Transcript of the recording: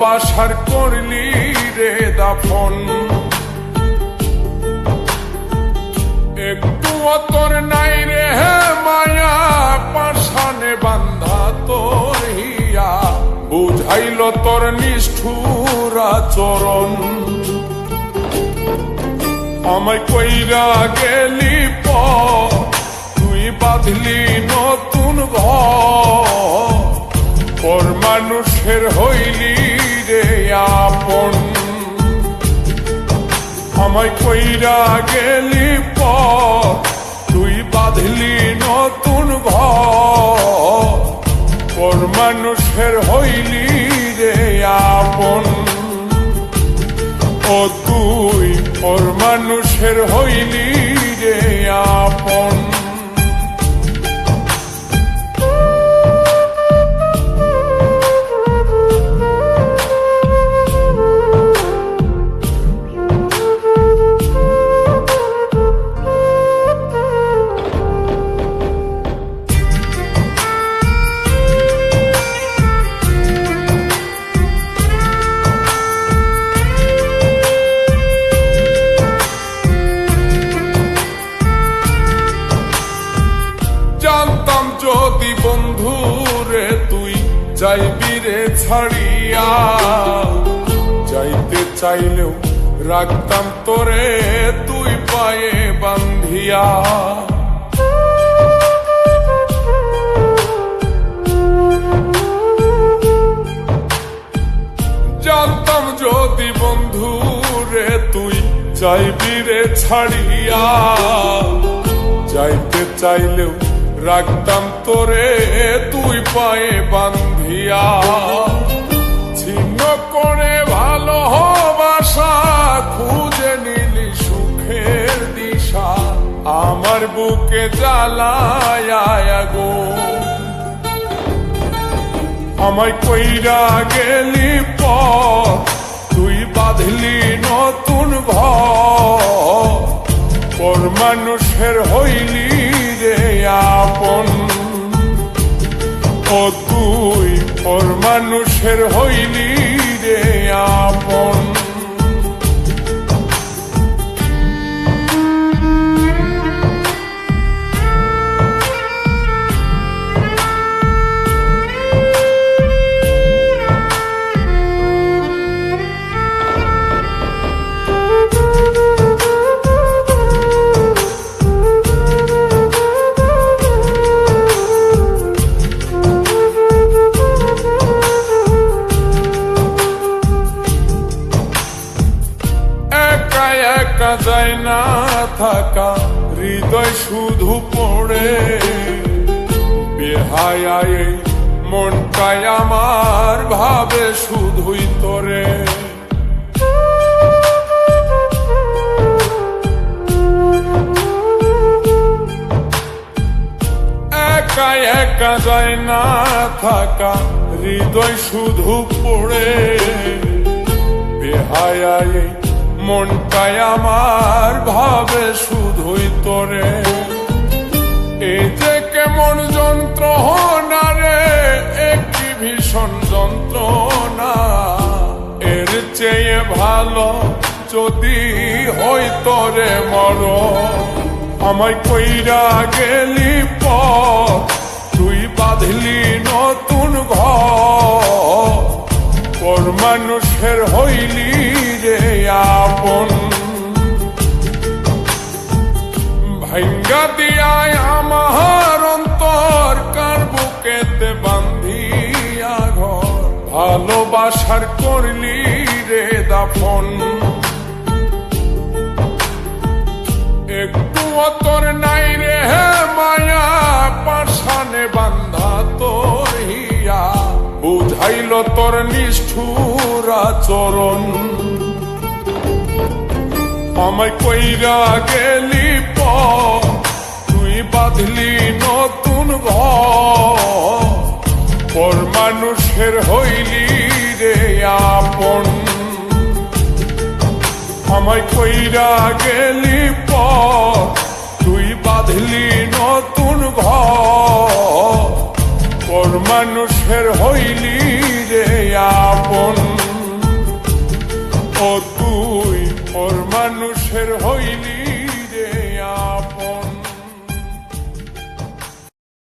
ভালোবাসার করলি রে দাফন। একটু তোর নাই রে মায়া, পাশানে বান্ধা তোর হিয়া, বুঝাইল তোর নিষ্ঠুর আচরণ। আমায় কইরা গেলি পর, তুই বাঁধলি নতুন ঘর, পর মানুষের হইলি রে আপন। আমায় কইরা গেলি পর, তুই বাঁধলি নতুন ঘর, পর মানুষের হইলি রে আপন। ও তুই পর মানুষের হইলি রে আপন। জানতাম যদি বন্ধু রে তুই যাইবি রে ছাড়িয়া, যাইতে চাইলেও রাখতাম তোরে তুই পায়ে বান্ধিয়া। জানতাম যদি বন্ধু রে তুই যাইবি রে ছাড়িয়া, যাইতে চাইলেও রাখতাম তোরে তুই পায়ে বান্ধিয়া। ছিন্ন করে ভালোবাসা খুঁজে নিলি সুখের দিশা, আমার বুকে জ্বালায় আগুন। আমায় কইরা গেলি পর, তুই বাঁধলি নতুন ঘর, পর মানুষের হইলি রে আপন। ও তুই পর মানুষের হইলি রে আপন। একা যায় না থাকা, হৃদয় শুধু পড়ে, বেহায়ায় মনটাই আমার ভাবে শুধুই তোরে। একা একা যায় না থাকা, হৃদয় শুধু পড়ে, বেহায়ায় মনটাই আমার ভাবে শুধুই তোরে। এই যে কেমন যন্ত্রণা রে, একটি ভীষণ যন্ত্রণা, এর চেয়ে ভালো যদি হইতো রে মরণ। আমায় কইরা গেলি পর, তুই বাঁধলি নতুন ঘর, পর মানুষের হইলি রে আপন। ভাঙ্গা দিয়ায় আমার অন্তর, কার বুকেতে বান্ধিয়া ঘর, ভালোবাসার করলি রে দাফন। একটু তোর নাই রে মায়া, পাশানে বান্ধা তোর হিয়া, বুঝাইল তোর নিষ্ঠুর আচরণ। আমায় কইরা গেলি পর, তুই বাঁধলি নতুন ঘর, পর মানুষের হইলি রে আপন। আমায় কইরা গেলি পর, তুই বাঁধলি নতুন ঘর, পর মানুষের হইলি